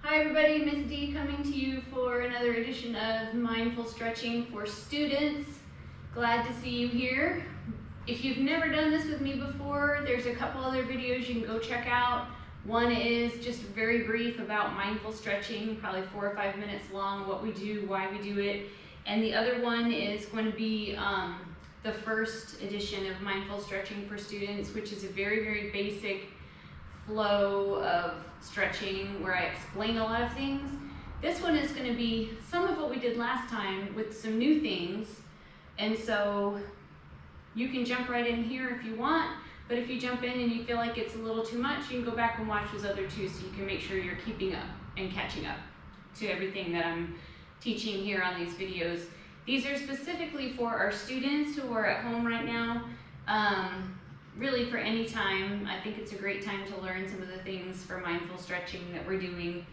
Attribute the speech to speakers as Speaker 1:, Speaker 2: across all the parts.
Speaker 1: Hi everybody, Miss D coming to you for another edition of Mindful Stretching for Students. Glad to see you here. If you've never done this with me before, there's a couple other videos you can go check out. One is just very brief about mindful stretching, probably 4 or 5 minutes long, what we do, why we do it. And the other one is going to be the first edition of Mindful Stretching for Students, which is a very basic flow of stretching where I explain a lot of things. This one is going to be some of what we did last time with some new things, and so you can jump right in here if you want, but if you jump in and you feel like it's a little too much, you can go back and watch those other two so you can make sure you're keeping up and catching up to everything that I'm teaching here on these videos. These are specifically for our students who are at home right now. Really for any time. I think it's a great time to learn some of the things for mindful stretching that we're doing.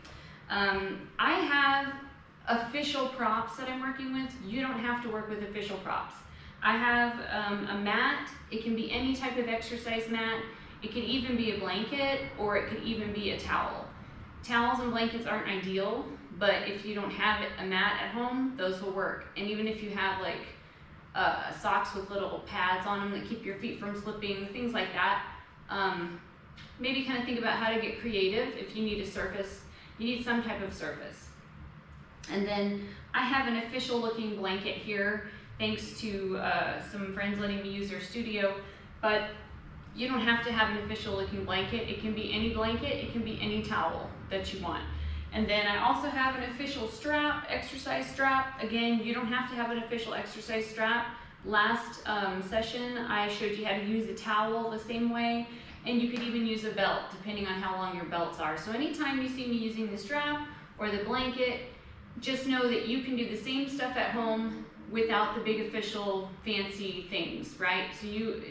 Speaker 1: I have official props that I'm working with. You don't have to work with official props. I have a mat. It can be any type of exercise mat. It could even be a blanket, or it could even be a towel. Towels and blankets aren't ideal, but if you don't have a mat at home, those will work. And even if you have like socks with little pads on them that keep your feet from slipping, things like that. Maybe kind of think about how to get creative. If you need a surface, you need some type of surface. And then I have an official looking blanket here, thanks to some friends letting me use their studio, but you don't have to have an official looking blanket. It can be any blanket, it can be any towel that you want. And then I also have an official strap, exercise strap. Again, you don't have to have an official exercise strap. Last session, I showed you how to use a towel the same way, and you could even use a belt, depending on how long your belts are. So anytime you see me using the strap or the blanket, just know that you can do the same stuff at home without the big official fancy things, right? So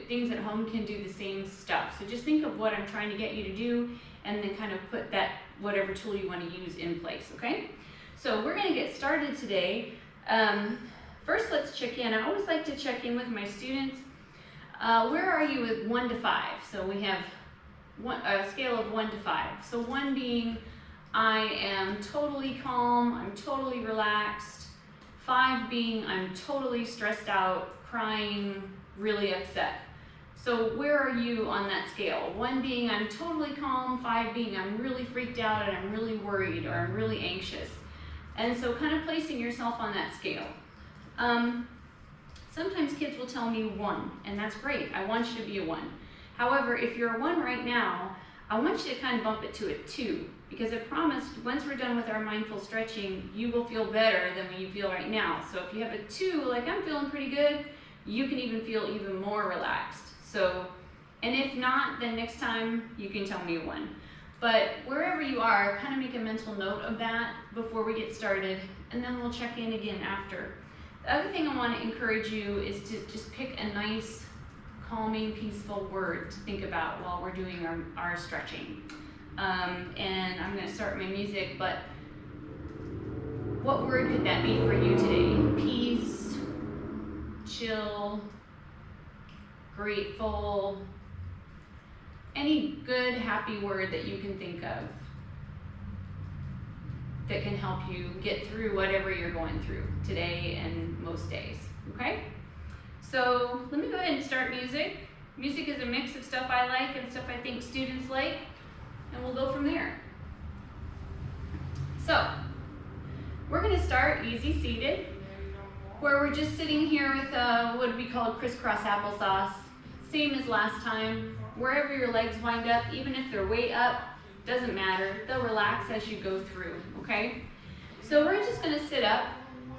Speaker 1: things at home can do the same stuff. So just think of what I'm trying to get you to do, and then kind of put that whatever tool you want to use in place, okay? So we're going to get started today. First, let's check in. I always like to check in with my students. Where are you with 1 to 5? So we have a scale of 1 to 5. So 1 being I am totally calm, I'm totally relaxed. 5 being I'm totally stressed out, crying, really upset. So where are you on that scale? 1 being I'm totally calm, 5 being I'm really freaked out and I'm really worried or I'm really anxious. And so kind of placing yourself on that scale. Sometimes kids will tell me 1, and that's great. I want you to be a 1. However, if you're a 1 right now, I want you to kind of bump it to a 2, because I promised once we're done with our mindful stretching, you will feel better than when you feel right now. So if you have a 2, like I'm feeling pretty good, you can even feel even more relaxed. So, and if not, then next time you can tell me a 1. But wherever you are, kind of make a mental note of that before we get started, and then we'll check in again after. The other thing I want to encourage you is to just pick a nice, calming, peaceful word to think about while we're doing our stretching. And I'm going to start my music, but what word could that be for you today? Peace, chill, grateful, any good, happy word that you can think of that can help you get through whatever you're going through today and most days, okay? So let me go ahead and start music. Music is a mix of stuff I like and stuff I think students like, and we'll go from there. So we're gonna start easy seated, where we're just sitting here with what we call crisscross applesauce. Same as last time. Wherever your legs wind up, even if they're way up, doesn't matter. They'll relax as you go through, okay? So we're just gonna sit up.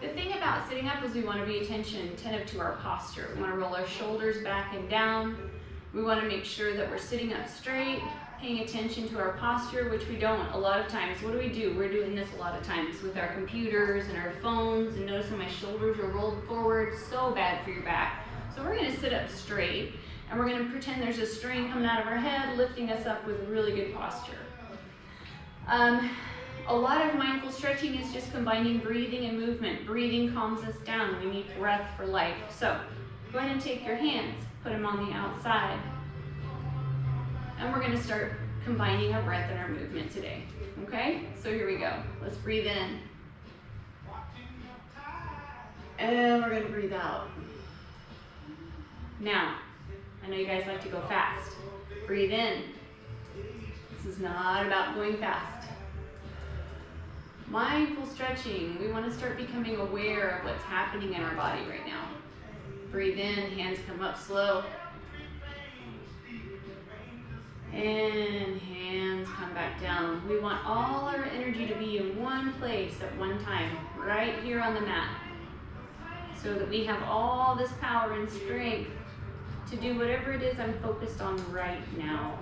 Speaker 1: The thing about sitting up is we wanna be attentive to our posture. We wanna roll our shoulders back and down. We wanna make sure that we're sitting up straight, paying attention to our posture, which we don't a lot of times. What do? We're doing this a lot of times with our computers and our phones, and notice how my shoulders are rolled forward, so bad for your back. So we're gonna sit up straight, and we're gonna pretend there's a string coming out of our head, lifting us up with really good posture. A lot of mindful stretching is just combining breathing and movement. Breathing calms us down. We need breath for life. So go ahead and take your hands, put them on the outside. And we're gonna start combining our breath and our movement today. Okay, so here we go. Let's breathe in. And we're gonna breathe out. Now, I know you guys like to go fast. Breathe in. This is not about going fast. Mindful stretching. We want to start becoming aware of what's happening in our body right now. Breathe in, hands come up slow. And hands come back down. We want all our energy to be in one place at one time, right here on the mat, so that we have all this power and strength to do whatever it is I'm focused on right now.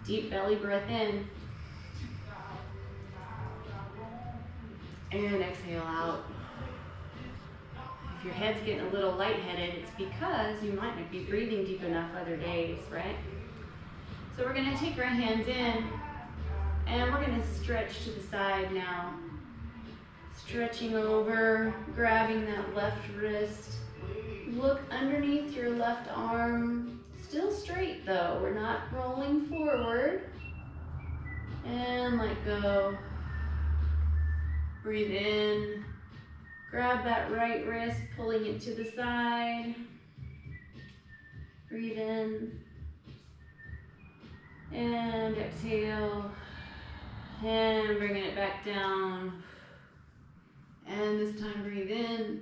Speaker 1: Deep belly breath in. And exhale out. If your head's getting a little lightheaded, it's because you might not be breathing deep enough other days, right? So we're gonna take our hands in and we're gonna stretch to the side now. Stretching over, grabbing that left wrist. Look underneath your left arm. Still straight though, we're not rolling forward. And let go. Breathe in. Grab that right wrist, pulling it to the side. Breathe in. And exhale. And bringing it back down. And this time breathe in.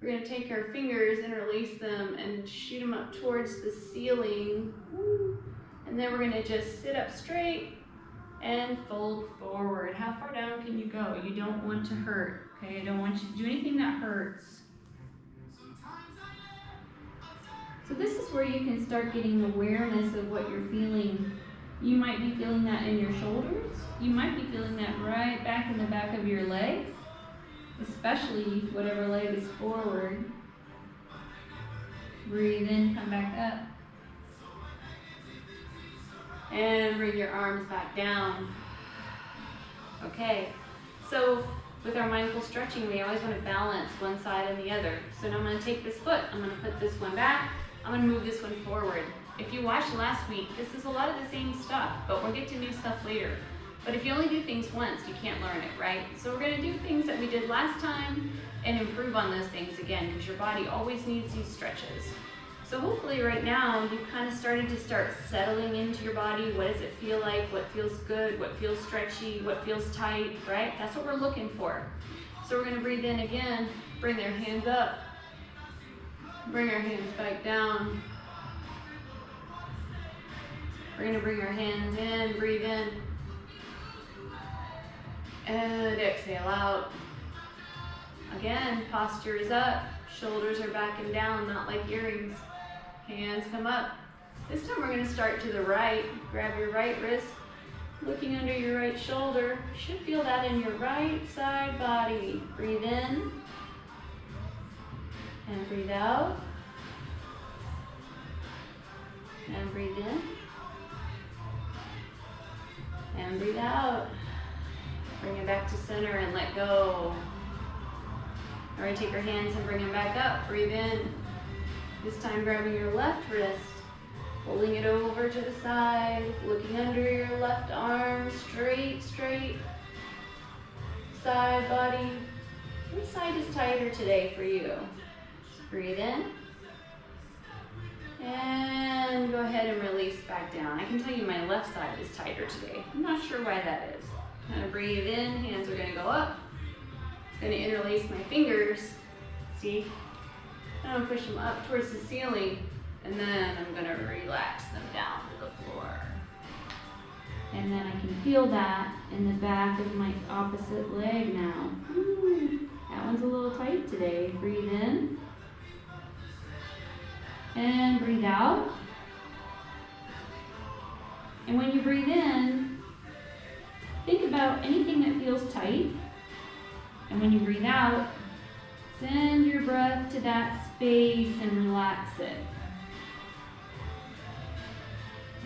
Speaker 1: We're gonna take our fingers, interlace them, and shoot them up towards the ceiling. And then we're gonna just sit up straight and fold forward. How far down can you go? You don't want to hurt, okay? I don't want you to do anything that hurts. So this is where you can start getting awareness of what you're feeling. You might be feeling that in your shoulders. You might be feeling that right back in the back of your legs, especially whatever leg is forward. Breathe in, come back up. And bring your arms back down. Okay, so with our mindful stretching, we always want to balance one side and the other. So now I'm going to take this foot, I'm going to put this one back, I'm going to move this one forward. If you watched last week, this is a lot of the same stuff, but we'll get to new stuff later. But if you only do things once, you can't learn it, right? So we're going to do things that we did last time and improve on those things again, because your body always needs these stretches. So hopefully right now you've kind of started to start settling into your body. What does it feel like? What feels good? What feels stretchy? What feels tight, right? That's what we're looking for. So we're going to breathe in again, bring their hands up, bring our hands back down. We're going to bring our hands in, breathe in, and exhale out. Again, posture is up, shoulders are back and down, not like earrings. Hands come up. This time we're going to start to the right. Grab your right wrist, looking under your right shoulder. You should feel that in your right side body. Breathe in and breathe out. And breathe in and breathe out. Bring it back to center and let go. All right, take your hands and bring them back up. Breathe in. This time grabbing your left wrist, pulling it over to the side, looking under your left arm, straight, straight. Side body. Which side is tighter today for you? Breathe in. And go ahead and release back down. I can tell you my left side is tighter today. I'm not sure why that is. I'm gonna breathe in, hands are gonna go up. I'm gonna interlace my fingers, see? I'm gonna push them up towards the ceiling, and then I'm gonna relax them down to the floor. And then I can feel that in the back of my opposite leg now. That one's a little tight today. Breathe in. And breathe out. And when you breathe in, think about anything that feels tight. And when you breathe out, send your breath to that space and relax it.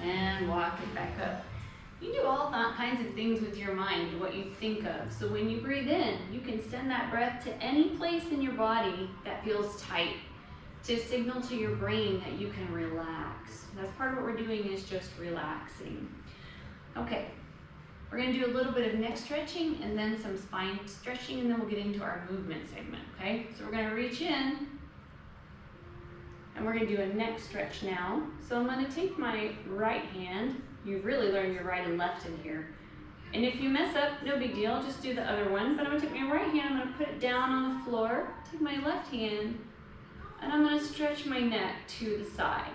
Speaker 1: And walk it back up. You do all kinds of things with your mind, what you think of. So when you breathe in, you can send that breath to any place in your body that feels tight. to signal to your brain that you can relax. That's part of what we're doing, is just relaxing. Okay, we're gonna do a little bit of neck stretching and then some spine stretching, and then we'll get into our movement segment, okay? So we're gonna reach in, and we're gonna do a neck stretch now. So I'm gonna take my right hand. You've really learned your right and left in here. And if you mess up, no big deal, just do the other one. But I'm gonna take my right hand, I'm gonna put it down on the floor, take my left hand, and I'm gonna stretch my neck to the side.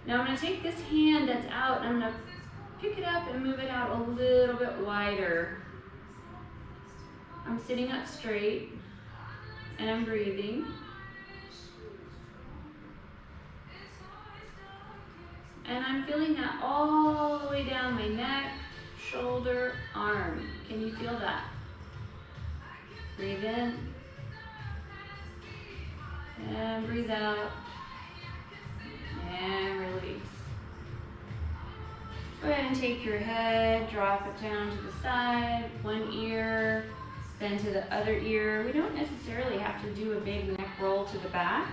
Speaker 1: Now I'm gonna take this hand that's out, and I'm gonna pick it up and move it out a little bit wider. I'm sitting up straight, and I'm breathing. And I'm feeling that all the way down my neck, shoulder, arm. Can you feel that? Breathe in. And breathe out. And release. Go ahead and take your head, drop it down to the side, one ear, then to the other ear. We don't necessarily have to do a big neck roll to the back.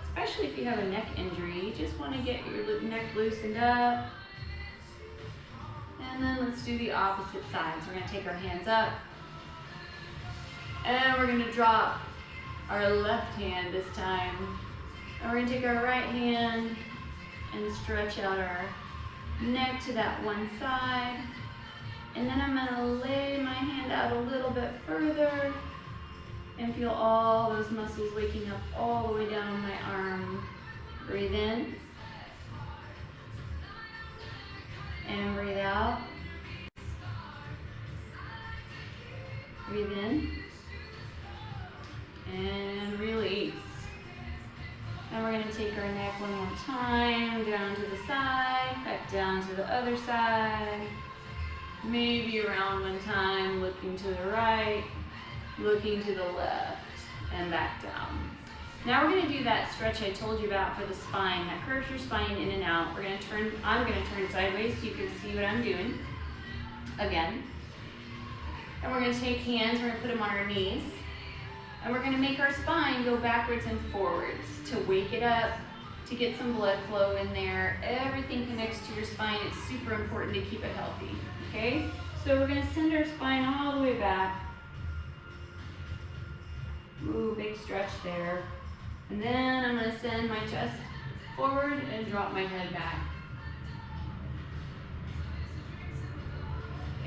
Speaker 1: Especially if you have a neck injury, you just want to get your neck loosened up. And then let's do the opposite side. So we're going to take our hands up, and we're going to drop our left hand this time. And we're going to take our right hand and stretch out our neck to that one side. And then I'm going to lay my hand out a little bit further and feel all those muscles waking up all the way down my arm. Breathe in. And breathe out. Breathe in. And release. And we're going to take our neck one more time, down to the side, back down to the other side. Maybe around one time, looking to the right, looking to the left, and back down. Now we're going to do that stretch I told you about for the spine, that curves your spine in and out. We're going to turn, I'm going to turn sideways so you can see what I'm doing. Again. And we're going to take hands, we're going to put them on our knees. And we're going to make our spine go backwards and forwards to wake it up, to get some blood flow in there. Everything connects to your spine. It's super important to keep it healthy. Okay? So we're going to send our spine all the way back. Ooh, big stretch there. And then I'm going to send my chest forward and drop my head back.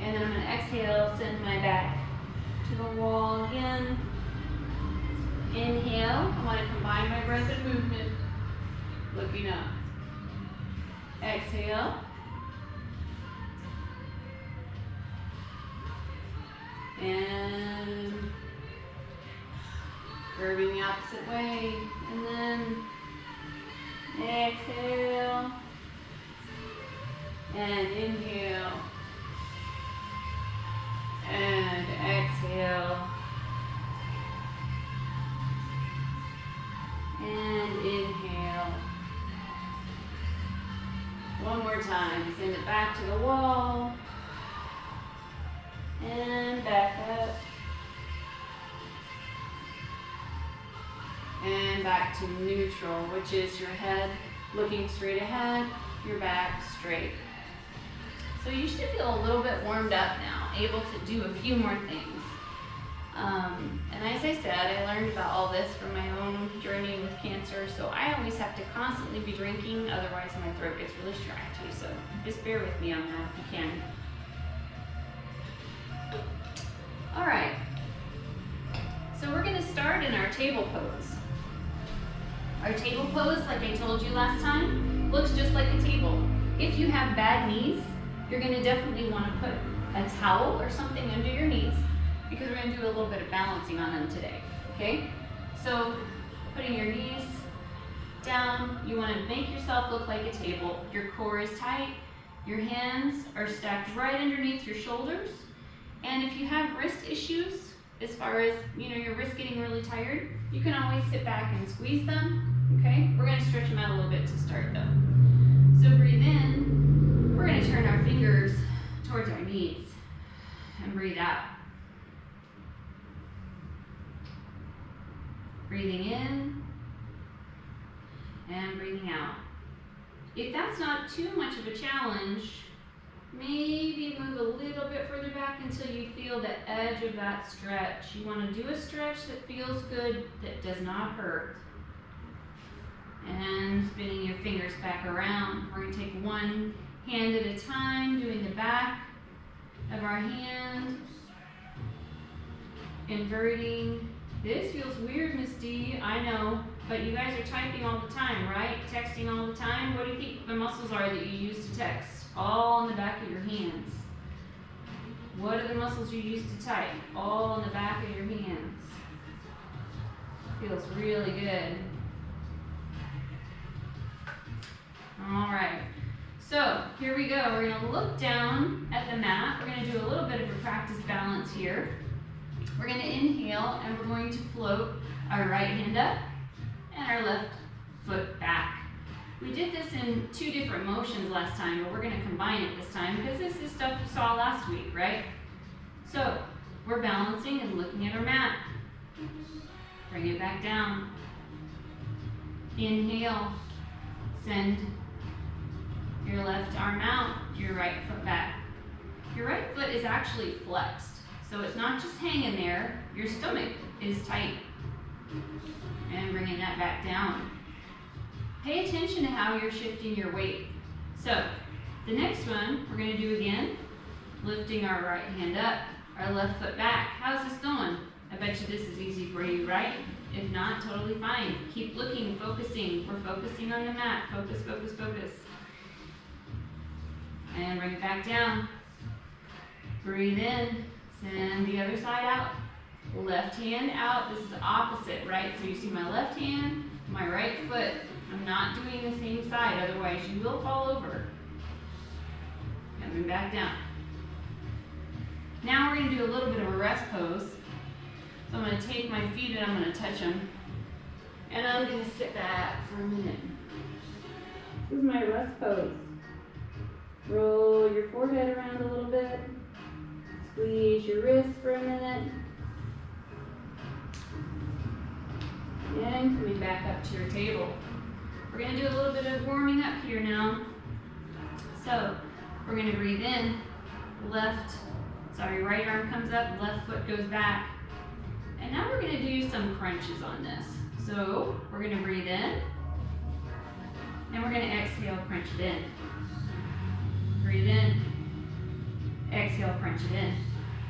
Speaker 1: And then I'm going to exhale, send my back to the wall again. Inhale, I want to combine my breath and movement. Looking up. Exhale. And curving the opposite way. And then exhale. And inhale. And exhale. And inhale. One more time. Send it back to the wall. And back up. And back to neutral, which is your head looking straight ahead, your back straight. So you should feel a little bit warmed up now, able to do a few more things. And as I said, I learned about all this from my own journey with cancer, so I always have to constantly be drinking, otherwise my throat gets really scratchy, so just bear with me on that if you can. All right, so we're gonna start in our table pose. Our table pose, like I told you last time, looks just like a table. If you have bad knees, you're gonna definitely wanna put a towel or something under your knees, because we're going to do a little bit of balancing on them today, okay? So putting your knees down, you want to make yourself look like a table. Your core is tight, your hands are stacked right underneath your shoulders, and if you have wrist issues, as far as, your wrist getting really tired, you can always sit back and squeeze them, okay? We're going to stretch them out a little bit to start though. So breathe in, we're going to turn our fingers towards our knees, and breathe out. Breathing in and breathing out. If that's not too much of a challenge, maybe move a little bit further back until you feel the edge of that stretch. You want to do a stretch that feels good, that does not hurt. And spinning your fingers back around. We're going to take one hand at a time, doing the back of our hand. Inverting. This feels weird, Miss D, I know, but you guys are typing all the time, right? Texting all the time. What do you think the muscles are that you use to text? All on the back of your hands. What are the muscles you use to type? All on the back of your hands. Feels really good. All right, so here we go. We're gonna look down at the mat. We're gonna do a little bit of a practice balance here. We're gonna inhale and we're going to float our right hand up and our left foot back. We did this in 2 different motions last time, but we're gonna combine it this time because this is stuff you saw last week, right? So we're balancing and looking at our mat. Bring it back down. Inhale, send your left arm out, your right foot back. Your right foot is actually flexed. So it's not just hanging there, your stomach is tight. And bringing that back down. Pay attention to how you're shifting your weight. So the next one we're gonna do again, lifting our right hand up, our left foot back. How's this going? I bet you this is easy for you, right? If not, totally fine. Keep looking, focusing. We're focusing on the mat. Focus, focus, focus. And bring it back down. Breathe in. Send the other side out. Left hand out. This is the opposite, right? So you see my left hand, my right foot. I'm not doing the same side, otherwise you will fall over. Coming back down. Now we're going to do a little bit of a rest pose. So I'm going to take my feet and I'm going to touch them. And I'm going to sit back for a minute. This is my rest pose. Roll your forehead around a little bit. Squeeze your wrist for a minute. And coming back up to your table. We're going to do a little bit of warming up here now. So we're going to breathe in. Right arm comes up, left foot goes back. And now we're going to do some crunches on this. So we're going to breathe in. And we're going to exhale, crunch it in. Breathe in. Exhale, crunch it in.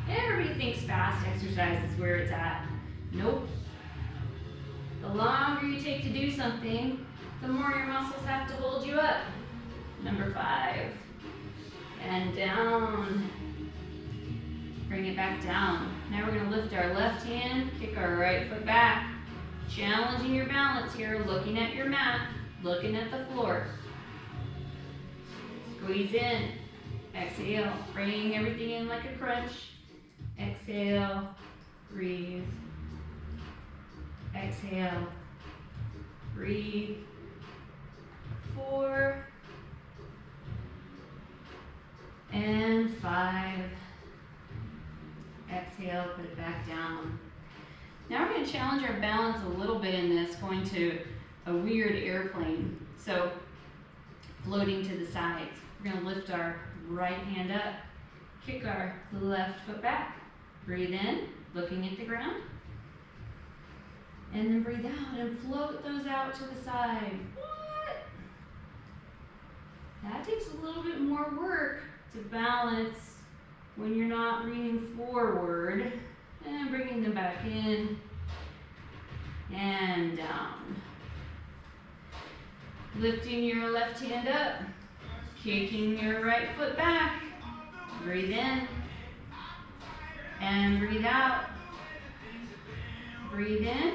Speaker 1: Everybody thinks fast exercise is where it's at. Nope. The longer you take to do something, the more your muscles have to hold you up. Number 5. And down. Bring it back down. Now we're going to lift our left hand, kick our right foot back. Challenging your balance here, looking at your mat, looking at the floor. Squeeze in. Exhale. Bring everything in like a crunch. Exhale. Breathe. Exhale. Breathe. 4. And 5. Exhale, put it back down. Now we're going to challenge our balance a little bit in this, going to a weird airplane. So floating to the sides. We're going to lift our right hand up, kick our left foot back. Breathe in, looking at the ground. And then breathe out and float those out to the side. What? That takes a little bit more work to balance when you're not leaning forward. And bringing them back in and down. Lifting your left hand up, kicking your right foot back. Breathe in and breathe out. Breathe in.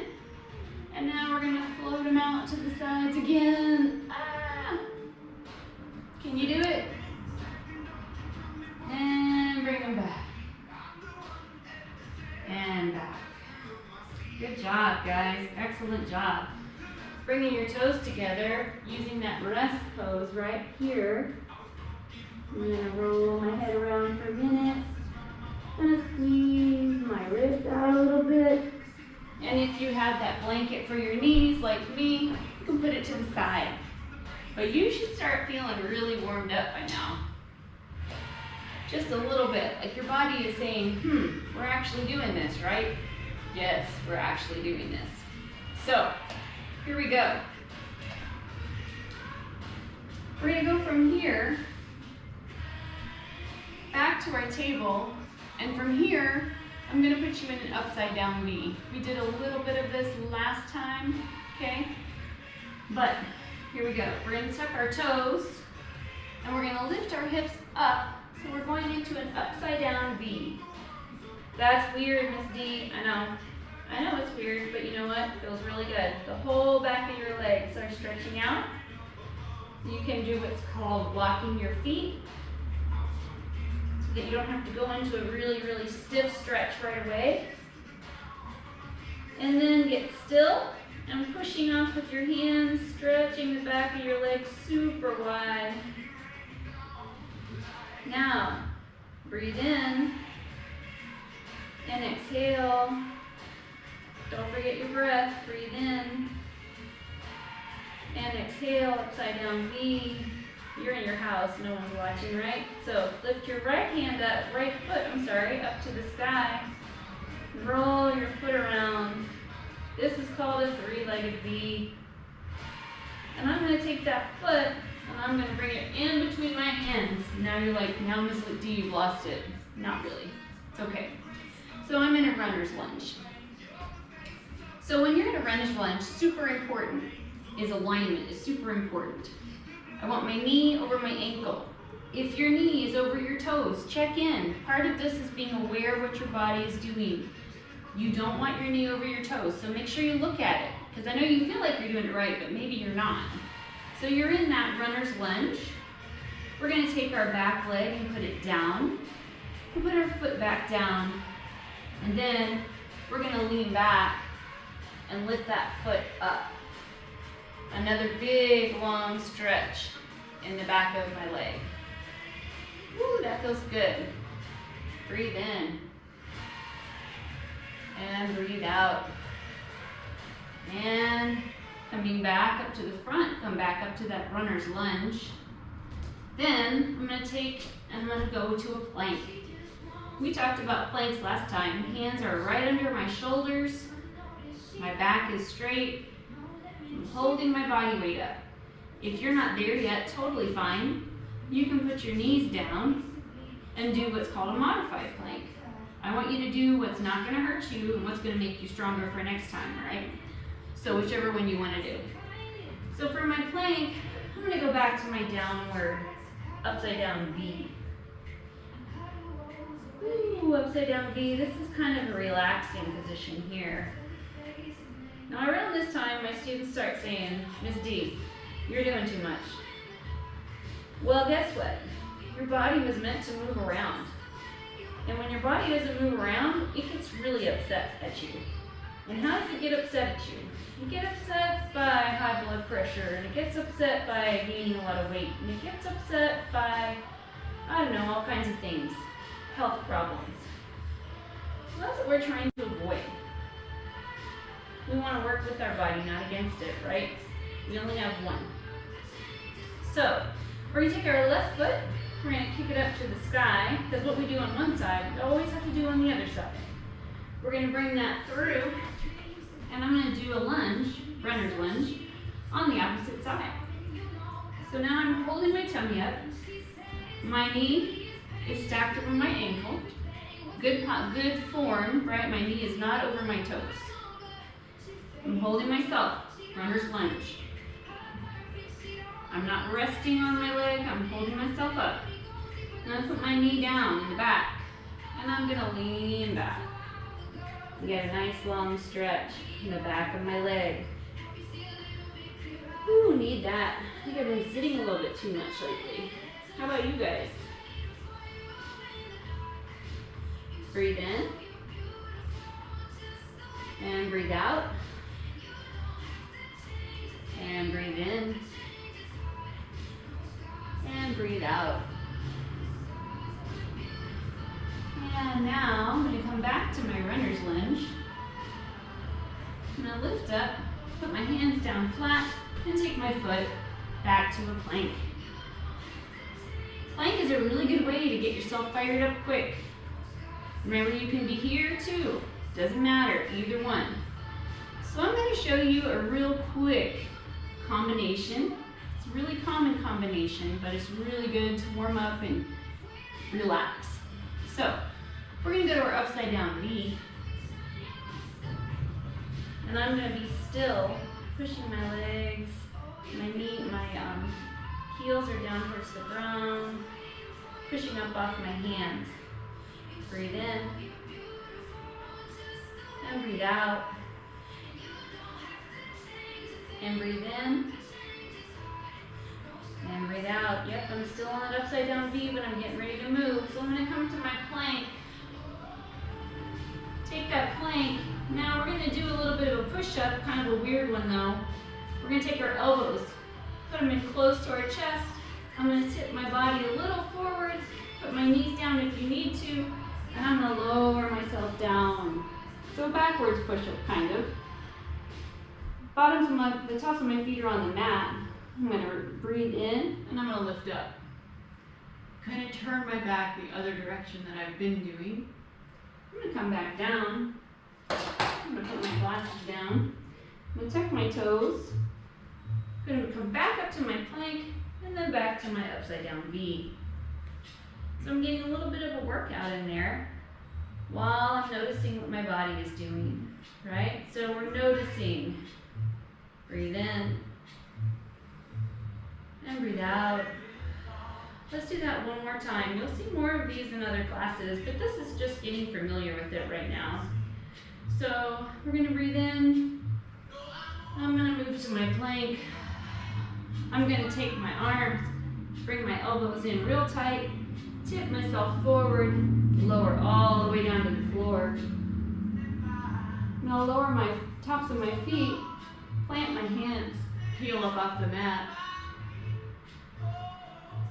Speaker 1: And now we're going to float them out to the sides again. Ah. Can you do it? And bring them back. And back. Good job, guys. Excellent job. Bringing your toes together, using that rest pose right here. I'm going to roll my head around for a minute. I'm going to squeeze my wrist out a little bit. And if you have that blanket for your knees, like me, You can put it to the side. But you should start feeling really warmed up by now. Just a little bit, like your body is saying, we're actually doing this, right? Yes, we're actually doing this. So, here we go. We're gonna go from here back to our table, and from here, I'm gonna put you in an upside down V. We did a little bit of this last time, okay? But here we go. We're gonna tuck our toes, and we're gonna lift our hips up, so we're going into an upside down V. That's weird, Miss D, I know. I know it's weird, but you know what? It feels really good. The whole back of your legs are stretching out. You can do what's called blocking your feet, so that you don't have to go into a really, really stiff stretch right away. And then get still and pushing off with your hands, stretching the back of your legs super wide. Now, breathe in and exhale. Don't forget your breath. Breathe in and exhale, upside down V. You're in your house, no one's watching, right? So lift your right hand up, up to the sky. Roll your foot around. This is called a three-legged V. And I'm gonna take that foot and I'm gonna bring it in between my hands. Now you're like, now Miss D, you've lost it. Not really, it's okay. So I'm in a runner's lunge. So when you're in a runner's lunge, super important is alignment, is super important. I want my knee over my ankle. If your knee is over your toes, check in. Part of this is being aware of what your body is doing. You don't want your knee over your toes, so make sure you look at it. Because I know you feel like you're doing it right, but maybe you're not. So you're in that runner's lunge. We're gonna take our back leg and put it down. We'll put our foot back down. And then we're gonna lean back and lift that foot up. Another big, long stretch in the back of my leg. Woo, that feels good. Breathe in. And breathe out. And coming back up to the front, come back up to that runner's lunge. Then I'm gonna go to a plank. We talked about planks last time. Hands are right under my shoulders. My back is straight. I'm holding my body weight up. If you're not there yet, totally fine. You can put your knees down and do what's called a modified plank. I want you to do what's not gonna hurt you and what's gonna make you stronger for next time, right? So whichever one you wanna do. So for my plank, I'm gonna go back to my downward, upside down V. Ooh, upside down V. This is kind of a relaxing position here. Now around this time, my students start saying, Miss D, you're doing too much. Well, guess what? Your body was meant to move around. And when your body doesn't move around, it gets really upset at you. And how does it get upset at you? You get upset by high blood pressure, and it gets upset by gaining a lot of weight, and it gets upset by, I don't know, all kinds of things. Health problems. So that's what we're trying to avoid. We want to work with our body, not against it, right? We only have one. So, we're going to take our left foot, we're going to kick it up to the sky, because what we do on one side, we always have to do on the other side. We're going to bring that through, and I'm going to do a lunge, runner's lunge, on the opposite side. So now I'm holding my tummy up. My knee is stacked over my ankle. Good form, right? My knee is not over my toes. I'm holding myself, runner's lunge. I'm not resting on my leg, I'm holding myself up. I'm gonna put my knee down in the back, and I'm gonna lean back. Get a nice long stretch in the back of my leg. Ooh, need that. I think I've been sitting a little bit too much lately. How about you guys? Breathe in. And breathe out. And breathe in. And breathe out. And now I'm going to come back to my runner's lunge. I'm going to lift up, put my hands down flat, and take my foot back to a plank. Plank is a really good way to get yourself fired up quick. Remember, you can be here too. Doesn't matter, either one. So I'm going to show you a real quick combination. It's a really common combination, but it's really good to warm up and relax. So we're going to go to our upside down V. And I'm going to be still, pushing my legs, my heels are down towards the ground, pushing up off my hands. Breathe in, and breathe out, and breathe in, and breathe out. Yep, I'm still on that upside down V, but I'm getting ready to move. So I'm going to come to my plank, take that plank. Now we're going to do a little bit of a push-up, kind of a weird one though. We're going to take our elbows, put them in close to our chest. I'm going to tip my body a little forward, put my knees down if you need to, and I'm going to lower myself down. So backwards push-up, kind of. The tops of my feet are on the mat. I'm going to breathe in, and I'm going to lift up.
Speaker 2: Kind of turn my back the other direction that I've been doing.
Speaker 1: I'm going to come back down. I'm going to put my glasses down. I'm going to tuck my toes. I'm going to come back up to my plank, and then back to my upside down V. So I'm getting a little bit of a workout in there while I'm noticing what my body is doing, right? So we're noticing. Breathe in and breathe out. Let's do that one more time. You'll see more of these in other classes, but this is just getting familiar with it right now. So we're going to breathe in. I'm going to move to my plank. I'm going to take my arms, bring my elbows in real tight, tip myself forward, lower all the way down to the floor. And I'll lower my tops of my feet, plant my hands,
Speaker 2: Peel up off the mat.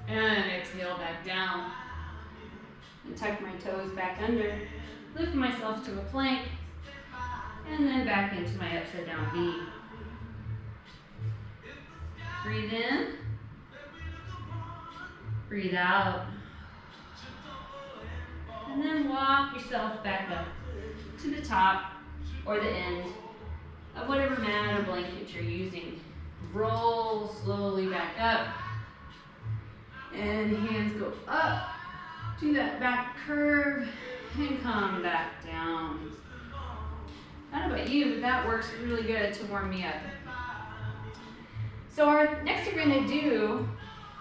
Speaker 2: And exhale back down.
Speaker 1: and tuck my toes back under, lift myself to a plank, and then back into my upside down V. Breathe in, breathe out, and then walk yourself back up to the top or the end of whatever mat or blanket you're using. Roll slowly back up, and hands go up, do that back curve, and come back down. I don't know about you, but that works really good to warm me up. So our next thing we're going to do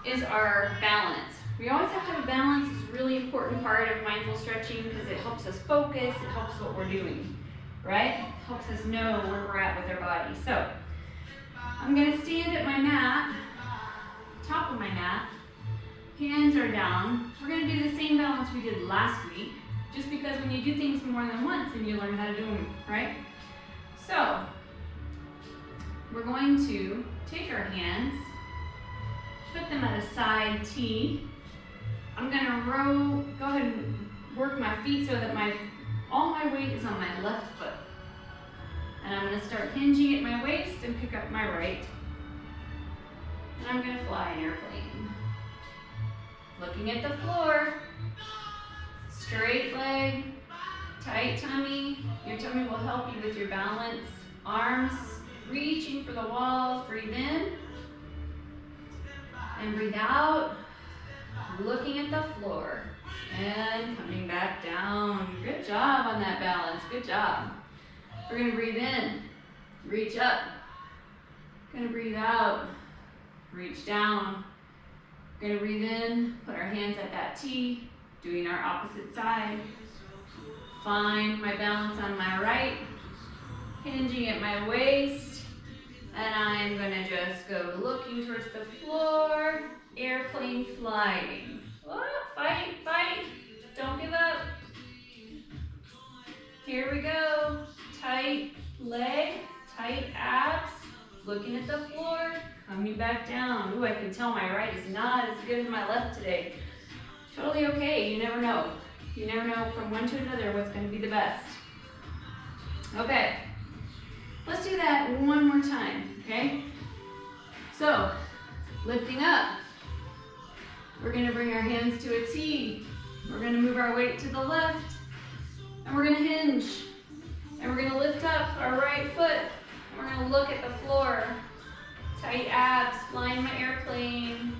Speaker 1: is our balance. We always have to have a balance. It's a really important part of mindful stretching because it helps us focus, it helps what we're doing, right? It helps us know where we're at with our body. So I'm going to stand at my mat, top of my mat, hands are down. We're going to do the same balance we did last week, just because when you do things more than once, then you learn how to do them, right? So we're going to take our hands, put them at a side T. I'm going to go ahead and work my feet so that all my weight is on my left foot. And I'm going to start hinging at my waist and pick up my right. And I'm going to fly an airplane. Looking at the floor, straight leg, tight tummy. Your tummy will help you with your balance. Arms reaching for the walls. Breathe in and breathe out. Looking at the floor and coming back down. Good job on that balance. Good job. We're going to breathe in, reach up. Going to breathe out, reach down. We're going to breathe in, put our hands at that T, doing our opposite side. Find my balance on my right, hinging at my waist, and I'm going to just go looking towards the floor, airplane flying. Oh, fight, fight, don't give up. Here we go. Tight leg, tight abs, looking at the floor, coming back down. Ooh, I can tell my right is not as good as my left today. Totally okay, you never know. You never know from one to another what's going to be the best. Okay, let's do that one more time, okay? So, lifting up. We're gonna bring our hands to a T. We're gonna move our weight to the left, and we're gonna hinge. And we're gonna lift up our right foot, and we're gonna look at the floor. Tight abs, flying my airplane.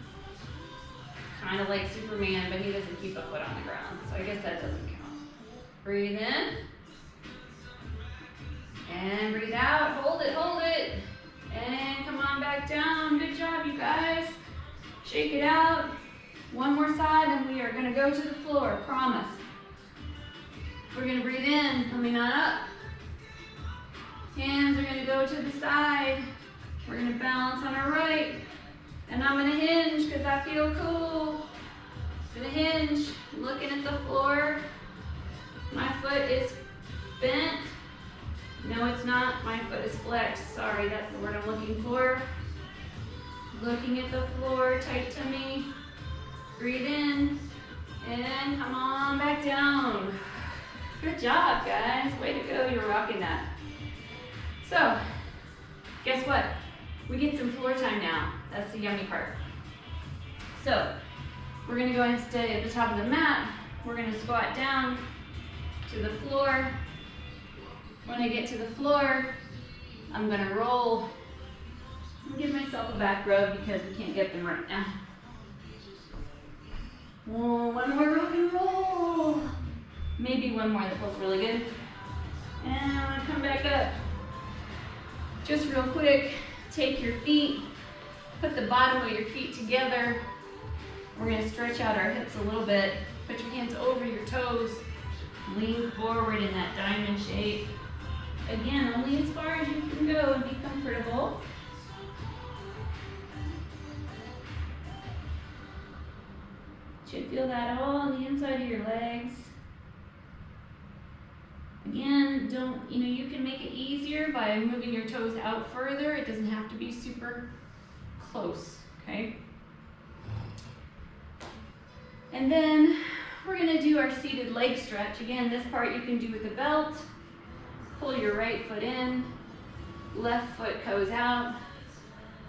Speaker 1: Kind of like Superman, but he doesn't keep a foot on the ground, so I guess that doesn't count. Breathe in. And breathe out, hold it. And come on back down, good job you guys. Shake it out. One more side and we are gonna go to the floor, promise. We're gonna breathe in, coming on up. Hands are gonna go to the side. We're gonna balance on our right. And I'm gonna hinge because I feel cool. Gonna hinge, looking at the floor. My foot is bent. No, it's not. My foot is flexed. Sorry, that's the word I'm looking for. Looking at the floor, tight tummy. Breathe in, and come on back down. Good job, guys. Way to go, you're rocking that. So, guess what? We get some floor time now. That's the yummy part. So, we're gonna go ahead and stay at the top of the mat. We're gonna squat down to the floor. When I get to the floor, I'm gonna roll. I'm gonna give myself a back rub because we can't get them right now. One more rock and roll. Maybe one more that feels really good. And I'm gonna come back up. Just real quick, take your feet, put the bottom of your feet together. We're gonna stretch out our hips a little bit. Put your hands over your toes. Lean forward in that diamond shape. Again, only as far as you can go and be comfortable. Should feel that all on the inside of your legs. Again, you can make it easier by moving your toes out further. It doesn't have to be super close, okay? And then we're gonna do our seated leg stretch. Again, this part you can do with a belt. Pull your right foot in, left foot goes out.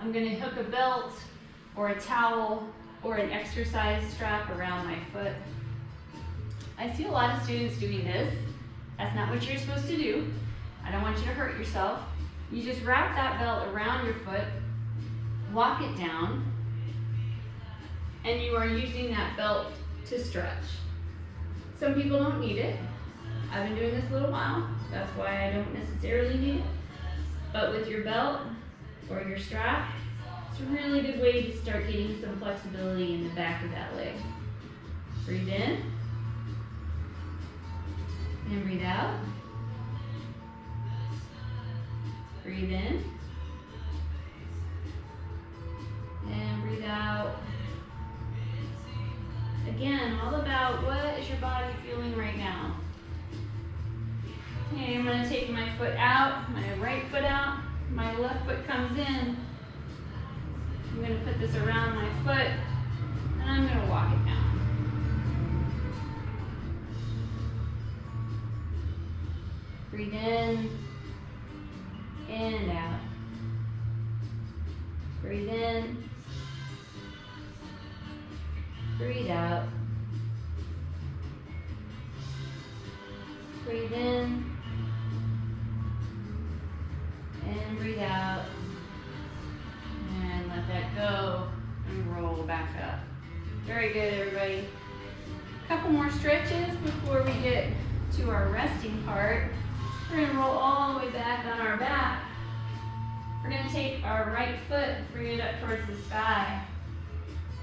Speaker 1: I'm gonna hook a belt or a towel or an exercise strap around my foot. I see a lot of students doing this. That's not what you're supposed to do. I don't want you to hurt yourself. You just wrap that belt around your foot, walk it down, and you are using that belt to stretch. Some people don't need it. I've been doing this a little while. That's why I don't necessarily need it. But with your belt or your strap, it's a really good way to start getting some flexibility in the back of that leg. Breathe in. And breathe out. Breathe in. And breathe out. Again, all about what is your body feeling right now. Okay, I'm going to take my foot out, my right foot out, my left foot comes in. I'm going to put this around my foot, and I'm going to walk it down. Breathe in and out. Breathe in. Breathe out. Breathe in. And breathe out. And let that go and roll back up. Very good, everybody. A couple more stretches before we get to our resting part. We're going to roll all the way back on our back. We're going to take our right foot, bring it up towards the sky.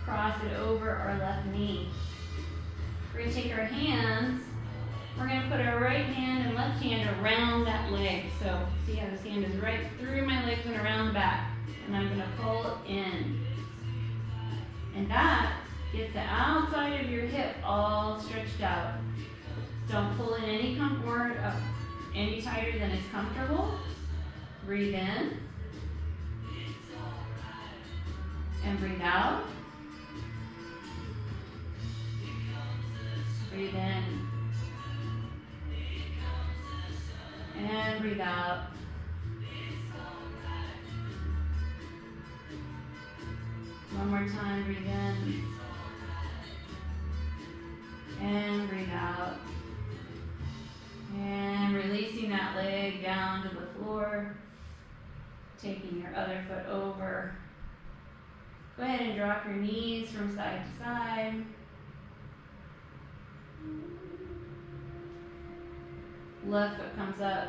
Speaker 1: Cross it over our left knee. We're going to take our hands. We're going to put our right hand and left hand around that leg. So see how this hand is right through my legs and around the back. And I'm going to pull in. And that gets the outside of your hip all stretched out. Don't pull in any any tighter than is comfortable. Breathe in. And breathe out. Breathe in. And breathe out. more time, breathe in. And breathe out. And releasing that leg down to the floor. Taking your other foot over. Go ahead and drop your knees from side to side. Left foot comes up.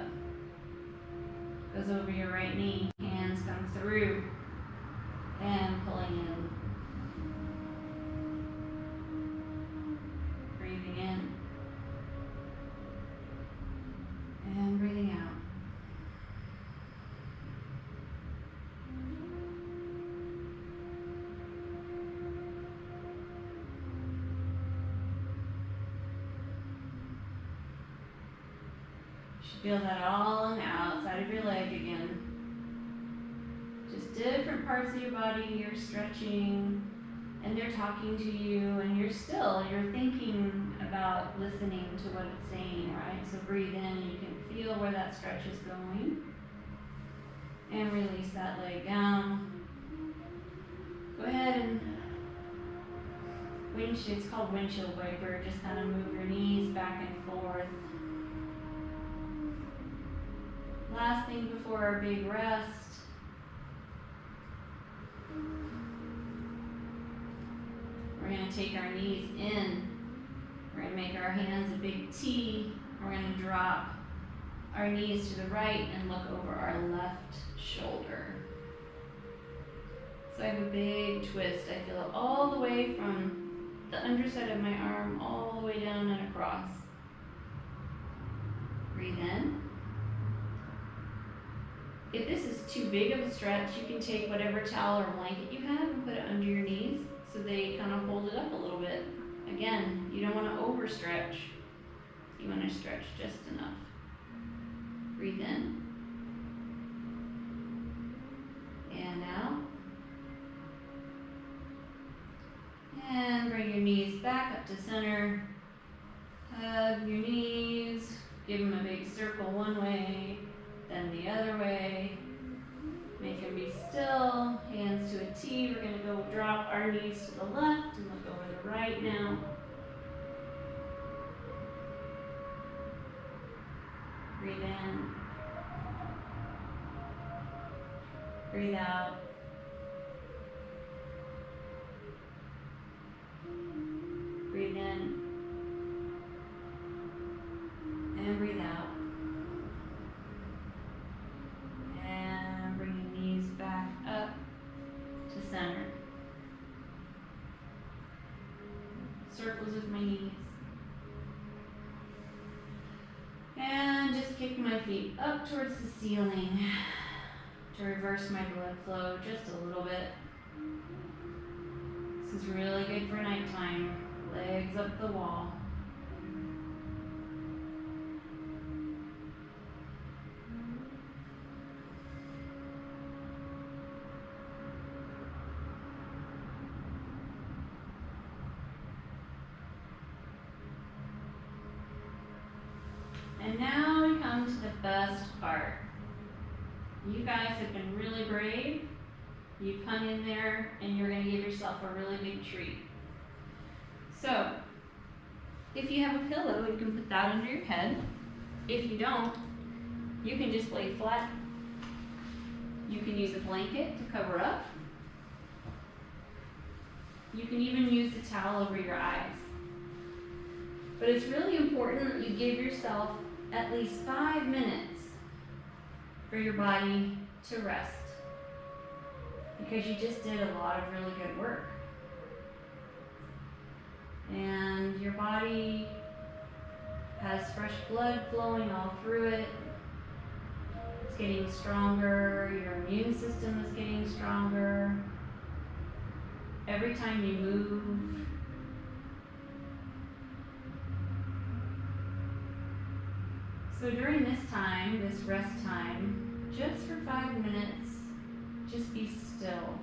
Speaker 1: Goes over your right knee. Hands come through. And pulling in. Breathing in. And breathing out. You should feel that all on the outside of your leg again. Just different parts of your body you're stretching, and they're talking to you, and you're thinking about listening to what it's saying, right? So breathe in, you can feel where that stretch is going. And release that leg down. Go ahead and it's called windshield wiper. Just kind of move your knees back and forth. Last thing before our big rest. We're going to take our knees in. We're going to make our hands a big T. We're going to drop our knees to the right and look over our left shoulder. So I have a big twist. I feel it all the way from the underside of my arm all the way down and across. Breathe in. If this is too big of a stretch, you can take whatever towel or blanket you have and put it under your knees so they kind of hold it up a little bit. Again, you don't want to overstretch. You want to stretch just enough. Breathe in. And out. And bring your knees back up to center. Hug your knees. Give them a big circle one way, then the other way. Make them be still. Hands to a T. We're going to go drop our knees to the left and look over the right now. Breathe in. Breathe out. Breathe in. And breathe out. And bring your knees back up to center. Circles with my knees. And just kick my feet up towards the ceiling to reverse my blood flow just a little bit. This is really good for nighttime. Legs up the wall. And now we come to the best part. You guys have been really brave. You've hung in there and you're going to give yourself a really big treat. So, if you have a pillow, you can put that under your head. If you don't, you can just lay flat. You can use a blanket to cover up. You can even use a towel over your eyes. But it's really important that you give yourself at least 5 minutes for your body to rest, because you just did a lot of really good work. And your body has fresh blood flowing all through it. It's getting stronger. Your immune system is getting stronger. Every time you move, so during this time, this rest time, just for 5 minutes, just be still.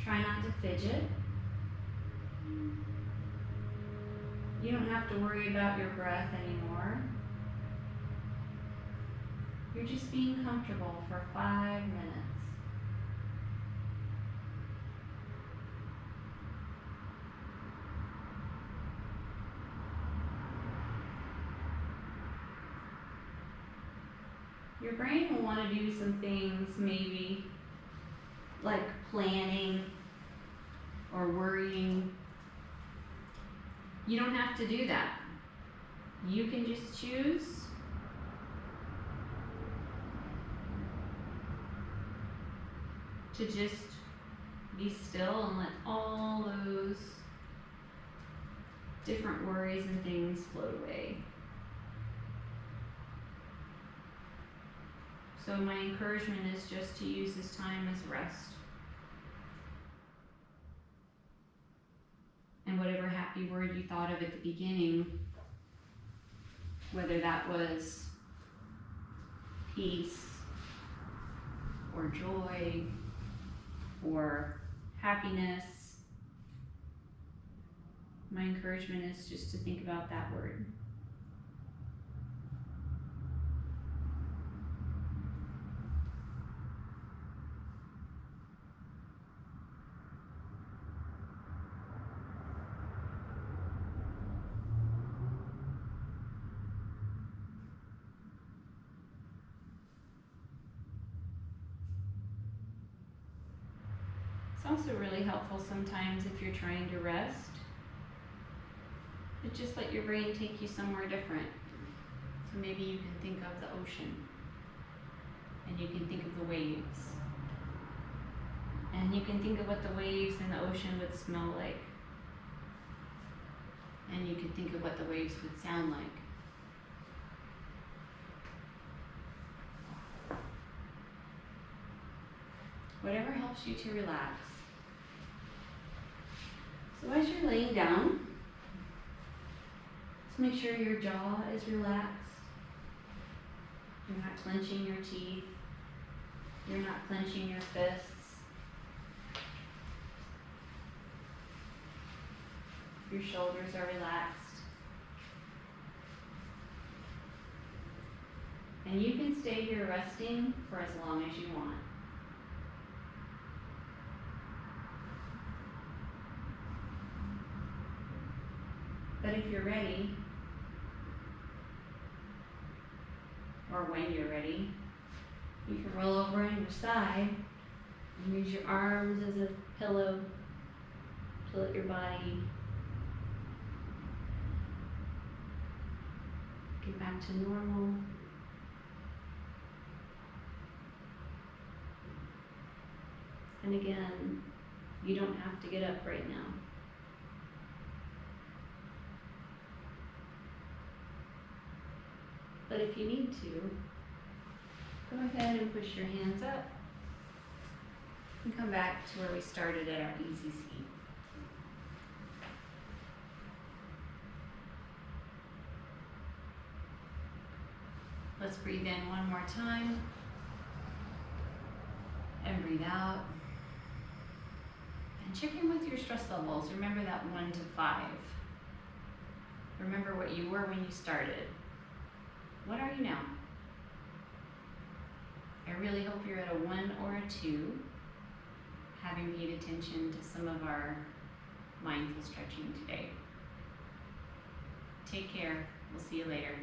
Speaker 1: Try not to fidget. You don't have to worry about your breath anymore. You're just being comfortable for 5 minutes. Your brain will want to do some things, maybe like planning or worrying. You don't have to do that. You can just choose to just be still and let all those different worries and things float away. So my encouragement is just to use this time as rest. And whatever happy word you thought of at the beginning, whether that was peace or joy or happiness, my encouragement is just to think about that word. It's also really helpful sometimes if you're trying to rest, but just let your brain take you somewhere different. So maybe you can think of the ocean, and you can think of the waves, and you can think of what the waves in the ocean would smell like, and you can think of what the waves would sound like. Whatever helps you to relax. So as you're laying down, just make sure your jaw is relaxed. You're not clenching your teeth. You're not clenching your fists. Your shoulders are relaxed. And you can stay here resting for as long as you want. But if you're ready, or when you're ready, you can roll over on your side and use your arms as a pillow to let your body get back to normal. And again, you don't have to get up right now. But if you need to, go ahead and push your hands up and come back to where we started at our easy seat. Let's breathe in one more time and breathe out. And check in with your stress levels. Remember that 1 to 5. Remember what you were when you started. What are you now? I really hope you're at a 1 or a 2, having paid attention to some of our mindful stretching today. Take care. We'll see you later.